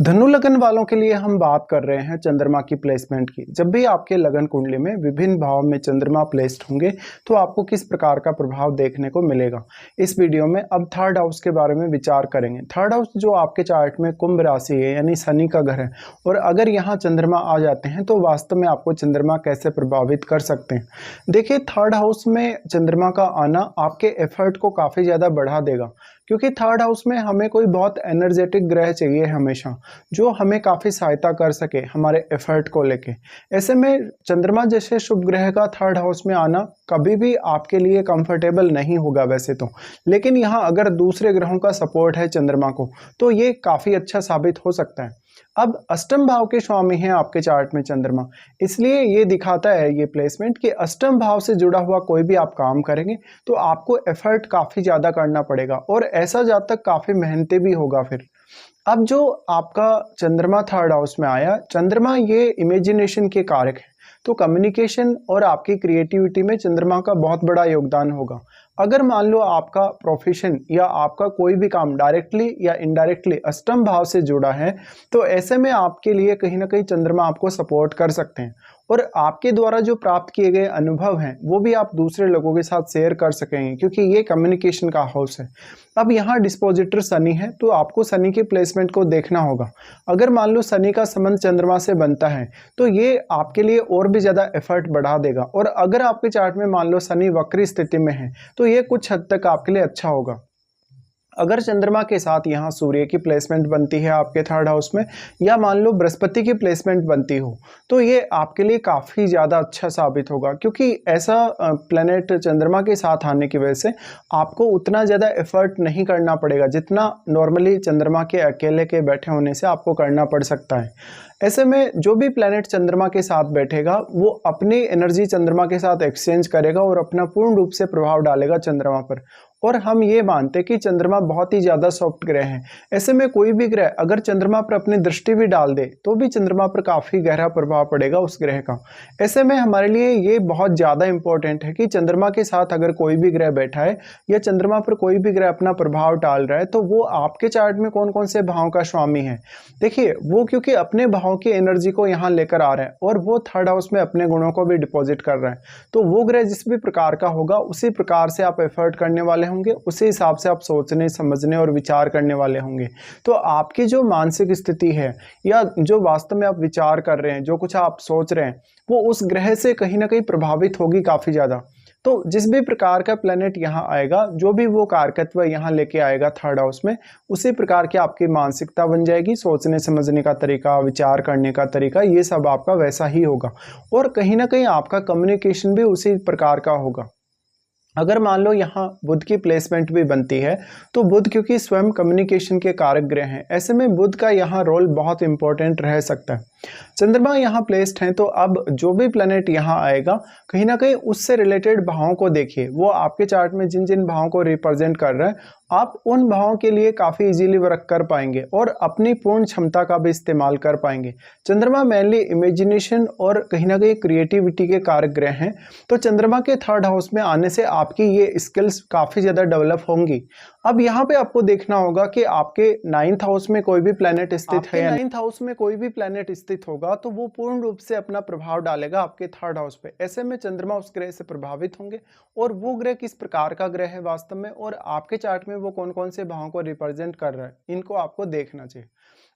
धनु लगन वालों के लिए हम बात कर रहे हैं चंद्रमा की प्लेसमेंट की। जब भी आपके लगन कुंडली में विभिन्न भाव में चंद्रमा प्लेस्ड होंगे तो आपको किस प्रकार का प्रभाव देखने को मिलेगा। इस वीडियो में अब थर्ड हाउस के बारे में विचार करेंगे। थर्ड हाउस जो आपके चार्ट में कुंभ राशि है यानी शनि का घर है, और अगर यहाँ चंद्रमा आ जाते हैं तो वास्तव में आपको चंद्रमा कैसे प्रभावित कर सकते हैं। देखिए, थर्ड हाउस में चंद्रमा का आना आपके एफर्ट को काफ़ी ज़्यादा बढ़ा देगा, क्योंकि थर्ड हाउस में हमें कोई बहुत एनर्जेटिक ग्रह चाहिए हमेशा, जो हमें काफ़ी सहायता कर सके हमारे एफर्ट को लेके। ऐसे में चंद्रमा जैसे शुभ ग्रह का थर्ड हाउस में आना कभी भी आपके लिए कंफर्टेबल नहीं होगा वैसे तो, लेकिन यहाँ अगर दूसरे ग्रहों का सपोर्ट है चंद्रमा को तो ये काफ़ी अच्छा साबित हो सकता है। अब अष्टम भाव के स्वामी हैं आपके चार्ट में चंद्रमा, इसलिए ये दिखाता है ये प्लेसमेंट कि अष्टम भाव से जुड़ा हुआ कोई भी आप काम करेंगे तो आपको एफर्ट काफ़ी ज़्यादा करना पड़ेगा, और ऐसा जातक काफ़ी मेहनती भी होगा। फिर अब जो आपका चंद्रमा थर्ड हाउस में आया, चंद्रमा ये इमेजिनेशन के कारक है, तो कम्युनिकेशन और आपकी क्रिएटिविटी में चंद्रमा का बहुत बड़ा योगदान होगा। अगर मान लो आपका प्रोफेशन या आपका कोई भी काम डायरेक्टली या इनडायरेक्टली अष्टम भाव से जुड़ा है, तो ऐसे में आपके लिए कहीं ना कहीं चंद्रमा आपको सपोर्ट कर सकते हैं, और आपके द्वारा जो प्राप्त किए गए अनुभव हैं वो भी आप दूसरे लोगों के साथ शेयर कर सकेंगे, क्योंकि ये कम्युनिकेशन का हाउस है। अब यहाँ डिस्पोजिटर शनि है, तो आपको शनि के प्लेसमेंट को देखना होगा। अगर मान लो शनि का संबंध चंद्रमा से बनता है तो ये आपके लिए और भी ज़्यादा एफर्ट बढ़ा देगा, और अगर आपके चार्ट में मान लो शनि वक्री स्थिति में है तो ये कुछ हद तक आपके लिए अच्छा होगा। अगर चंद्रमा के साथ यहाँ सूर्य की प्लेसमेंट बनती है आपके थर्ड हाउस में, या मान लो बृहस्पति की प्लेसमेंट बनती हो, तो ये आपके लिए काफ़ी ज़्यादा अच्छा साबित होगा, क्योंकि ऐसा प्लेनेट चंद्रमा के साथ आने की वजह से आपको उतना ज़्यादा एफर्ट नहीं करना पड़ेगा जितना नॉर्मली चंद्रमा के अकेले के बैठे होने से आपको करना पड़ सकता है। ऐसे में जो भी प्लेनेट चंद्रमा के साथ बैठेगा वो अपनी एनर्जी चंद्रमा के साथ एक्सचेंज करेगा और अपना पूर्ण रूप से प्रभाव डालेगा चंद्रमा पर। और हम ये मानते हैं कि चंद्रमा बहुत ही ज़्यादा सॉफ्ट ग्रह है। ऐसे में कोई भी ग्रह अगर चंद्रमा पर अपनी दृष्टि भी डाल दे तो भी चंद्रमा पर काफ़ी गहरा प्रभाव पड़ेगा उस ग्रह का। ऐसे में हमारे लिए ये बहुत ज़्यादा इंपॉर्टेंट है कि चंद्रमा के साथ अगर कोई भी ग्रह बैठा है या चंद्रमा पर कोई भी ग्रह अपना प्रभाव डाल रहा है तो वो आपके चार्ट में कौन कौन से भाव का स्वामी है। देखिए, वो क्योंकि अपने भाव की एनर्जी को यहाँ लेकर आ रहा है और वो थर्ड हाउस में अपने गुणों को भी डिपॉजिट कर रहा है, तो वो ग्रह जिस भी प्रकार का होगा उसी प्रकार से आप एफर्ट करने वाले होंगे, उसी हिसाब से आप सोचने समझने और विचार करने वाले होंगे। तो आपकी जो मानसिक स्थिति है या जो वास्तव में आप विचार कर रहे हैं, जो कुछ आप सोच रहे हैं, वो उस ग्रह से कहीं ना कहीं प्रभावित होगी काफ़ी ज़्यादा। तो जिस भी प्रकार का प्लेनेट यहाँ आएगा, जो भी वो कारकत्व यहाँ लेके आएगा थर्ड हाउस में, उसी प्रकार की आपकी मानसिकता बन जाएगी। सोचने समझने का तरीका, विचार करने का तरीका, ये सब आपका वैसा ही होगा, और कहीं ना कहीं आपका कम्युनिकेशन भी उसी प्रकार का होगा। अगर मान लो यहाँ बुध की प्लेसमेंट भी बनती है, तो बुध क्योंकि स्वयं कम्युनिकेशन के कारक ग्रह हैं, ऐसे में बुध का यहाँ रोल बहुत इंपॉर्टेंट रह सकता है। चंद्रमा यहाँ प्लेस्ड हैं, तो अब जो भी प्लेनेट यहाँ आएगा कहीं ना कहीं उससे रिलेटेड भावों को देखिए, वो आपके चार्ट में जिन जिन भावों को रिप्रेजेंट कर रहा है आप उन भावों के लिए काफ़ी इजीली वर्क कर पाएंगे और अपनी पूर्ण क्षमता का भी इस्तेमाल कर पाएंगे। चंद्रमा मेनली इमेजिनेशन और कहीं ना कहीं क्रिएटिविटी के कारक ग्रह हैं, तो चंद्रमा के थर्ड हाउस में आने से आपकी ये स्किल्स काफ़ी ज़्यादा डेवलप होंगी। अब यहाँ पे आपको देखना होगा कि आपके नाइन्थ हाउस में कोई भी प्लेनेट स्थित है, नाइन्थ हाउस में कोई भी प्लेनेट स्थित होगा तो वो पूर्ण रूप से अपना प्रभाव डालेगा आपके थर्ड हाउस पे। ऐसे में चंद्रमा उस ग्रह से प्रभावित होंगे, और वो ग्रह किस प्रकार का ग्रह है वास्तव में, और आपके चार्ट में वो कौन कौन से भावों को रिप्रेजेंट कर रहा है, इनको आपको देखना चाहिए।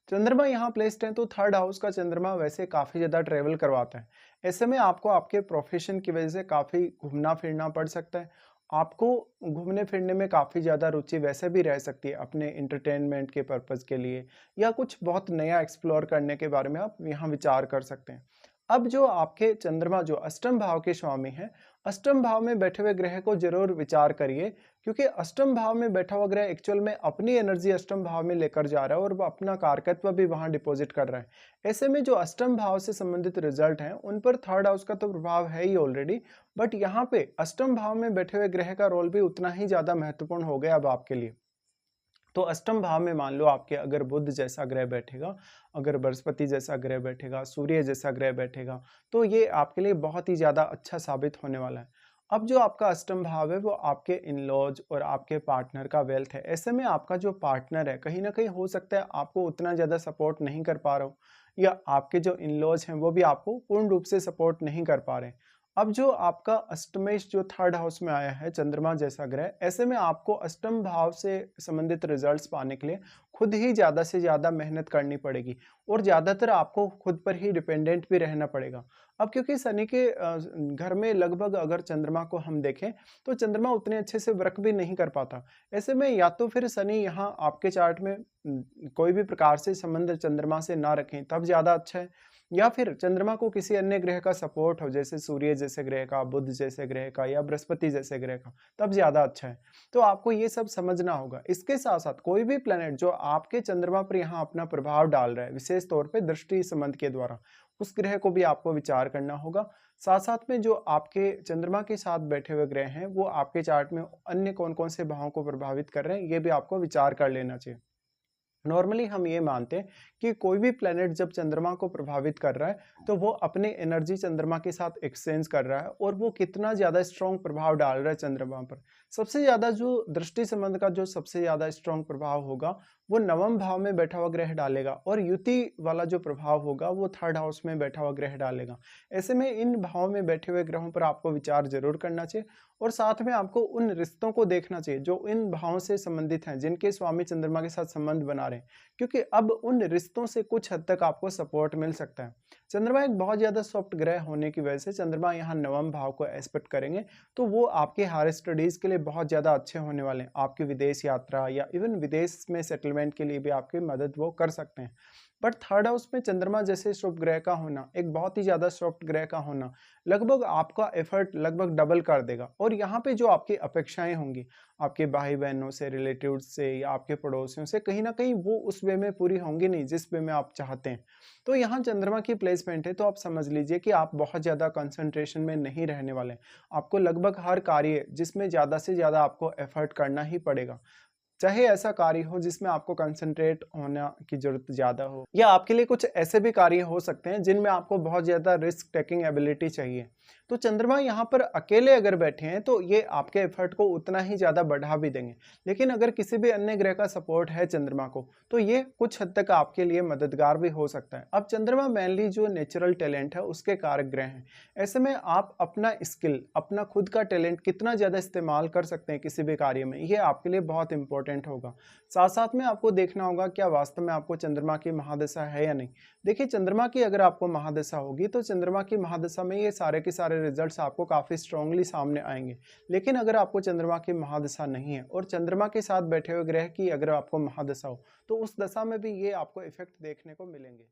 चंद्रमा यहाँ प्लेस्ड है, तो थर्ड हाउस का चंद्रमा वैसे काफ़ी ज़्यादा ट्रेवल करवाता है। ऐसे में आपको आपके प्रोफेशन की वजह से काफ़ी घूमना फिरना पड़ सकता है। आपको घूमने फिरने में काफ़ी ज़्यादा रुचि वैसे भी रह सकती है अपने इंटरटेनमेंट के पर्पज़ के लिए, या कुछ बहुत नया एक्सप्लोर करने के बारे में आप यहाँ विचार कर सकते हैं। अब जो आपके चंद्रमा जो अष्टम भाव के स्वामी हैं, अष्टम भाव में बैठे हुए ग्रह को जरूर विचार करिए, क्योंकि अष्टम भाव में बैठा हुआ ग्रह एक्चुअल में अपनी एनर्जी अष्टम भाव में लेकर जा रहा है और वो अपना कारकत्व भी वहां डिपॉजिट कर रहा है। ऐसे में जो अष्टम भाव से संबंधित रिजल्ट हैं उन पर थर्ड हाउस का तो प्रभाव है ही ऑलरेडी, बट यहाँ पे अष्टम भाव में बैठे हुए ग्रह का रोल भी उतना ही ज्यादा महत्वपूर्ण हो गया अब आपके लिए। तो अष्टम भाव में मान लो आपके अगर बुध जैसा ग्रह बैठेगा, अगर बृहस्पति जैसा ग्रह बैठेगा, सूर्य जैसा ग्रह बैठेगा, तो ये आपके लिए बहुत ही ज़्यादा अच्छा साबित होने वाला है। अब जो आपका अष्टम भाव है वो आपके इन-लॉज़ और आपके पार्टनर का वेल्थ है। ऐसे में आपका जो पार्टनर है कहीं न कहीं हो सकता है आपको उतना ज़्यादा सपोर्ट नहीं कर पा रहा हो या आपके जो इन-लॉज़ हैं वो भी आपको पूर्ण रूप से सपोर्ट नहीं कर पा रहे हैं। अब जो आपका अष्टमेश जो 3rd हाउस में आया है चंद्रमा जैसा ग्रह, ऐसे में आपको अष्टम भाव से संबंधित रिज़ल्ट्स पाने के लिए खुद ही ज़्यादा से ज़्यादा मेहनत करनी पड़ेगी और ज़्यादातर आपको खुद पर ही डिपेंडेंट भी रहना पड़ेगा। अब क्योंकि शनि के घर में लगभग अगर चंद्रमा को हम देखें, तो चंद्रमा उतने अच्छे से वर्क भी नहीं कर पाता। ऐसे में या तो फिर शनि यहाँ आपके चार्ट में कोई भी प्रकार से संबंध चंद्रमा से ना रखें, तब ज़्यादा अच्छा है। या फिर चंद्रमा को किसी अन्य ग्रह का सपोर्ट हो, जैसे सूर्य जैसे ग्रह का, बुध जैसे ग्रह का या बृहस्पति जैसे ग्रह का, तब ज़्यादा अच्छा है। तो आपको ये सब समझना होगा। इसके साथ-साथ कोई भी प्लैनेट जो आपके चंद्रमा पर यहाँ अपना प्रभाव डाल रहा है, विशेष तौर पे दृष्टि संबंध के द्वारा, उस ग्रह को भी आपको विचार करना होगा। साथ-साथ में जो आपके चंद्रमा के साथ बैठे हुए ग्रह हैं, वो आपके चार्ट में अन्य कौन-कौन से भावों को प्रभावित कर रहे हैं, ये भी आपको विचार कर लेना चाहिए। नॉर्मली हम ये मानते हैं कि कोई भी प्लैनेट जब चंद्रमा को प्रभावित कर रहा है, तो वो अपनी एनर्जी चंद्रमा के साथ एक्सचेंज कर रहा है और वो कितना ज़्यादा स्ट्रॉन्ग प्रभाव डाल रहा है चंद्रमा पर। सबसे ज़्यादा जो दृष्टि संबंध का जो सबसे ज़्यादा स्ट्रॉन्ग प्रभाव होगा, वो 9वें भाव में बैठा हुआ ग्रह डालेगा और युति वाला जो प्रभाव होगा, वो 3rd हाउस में बैठा हुआ ग्रह डालेगा। ऐसे में इन भावों में बैठे हुए ग्रहों पर आपको विचार ज़रूर करना चाहिए और साथ में आपको उन रिश्तों को देखना चाहिए, जो इन भावों से संबंधित हैं, जिनके स्वामी चंद्रमा के साथ संबंध बना रहे हैं। क्योंकि अब उन रिश्तों से कुछ हद तक आपको सपोर्ट मिल सकता है। चंद्रमा एक बहुत ज़्यादा सॉफ्ट ग्रह होने की वजह से चंद्रमा यहाँ 9वें भाव को एस्पेक्ट करेंगे, तो वो आपके हायर स्टडीज़ के लिए बहुत ज़्यादा अच्छे होने वाले हैं। आपकी विदेश यात्रा या इवन विदेश में सेटलमेंट के लिए भी आपकी मदद वो कर सकते हैं। बट 3rd हाउस में चंद्रमा जैसे शुभ ग्रह का होना, एक बहुत ही ज़्यादा सॉफ्ट ग्रह का होना, लगभग आपका एफर्ट लगभग डबल कर देगा और यहाँ पे जो आपकी अपेक्षाएँ होंगी, आपके भाई-बहनों से, रिलेटिव्स से या आपके पड़ोसियों से कहीं न कहीं वो उस वे में पूरी होंगी नहीं जिस वे में आप चाहते हैं। तो यहाँ चंद्रमा की प्लेसमेंट है तो आप समझ लीजिए कि आप बहुत ज़्यादा कंसंट्रेशन में नहीं रहने वाले हैं। आपको लगभग हर कार्य जिसमें ज़्यादा से ज़्यादा आपको एफर्ट करना ही पड़ेगा। चाहे ऐसा कार्य हो जिसमें आपको कंसंट्रेट होना की ज़रूरत ज़्यादा हो या आपके लिए कुछ ऐसे भी कार्य हो सकते हैं जिनमें आपको बहुत ज़्यादा रिस्क टेकिंग एबिलिटी चाहिए। तो चंद्रमा यहाँ पर अकेले अगर बैठे हैं तो ये आपके एफर्ट को उतना ही ज़्यादा बढ़ा भी देंगे। लेकिन अगर किसी भी अन्य ग्रह का सपोर्ट है चंद्रमा को, तो ये कुछ हद तक आपके लिए मददगार भी हो सकता है। अब चंद्रमा मेनली जो नेचुरल टैलेंट है उसके कारक ग्रह हैं। ऐसे में आप अपना स्किल, अपना खुद का टैलेंट कितना ज़्यादा इस्तेमाल कर सकते हैं किसी भी कार्य में, ये आपके लिए बहुत इंपॉर्टेंट होगा। साथ-साथ में आपको देखना होगा क्या वास्तव में आपको चंद्रमा की महादशा है या नहीं। देखिए चंद्रमा की अगर आपको महादशा होगी तो चंद्रमा की महादशा में ये सारे के सारे रिजल्ट्स आपको काफ़ी स्ट्रांगली सामने आएँगे। लेकिन अगर आपको चंद्रमा की महादशा नहीं है और चंद्रमा के साथ बैठे हुए ग्रह की अगर आपको महादशा हो, तो उस दशा में भी ये आपको इफ़ेक्ट देखने को मिलेंगे।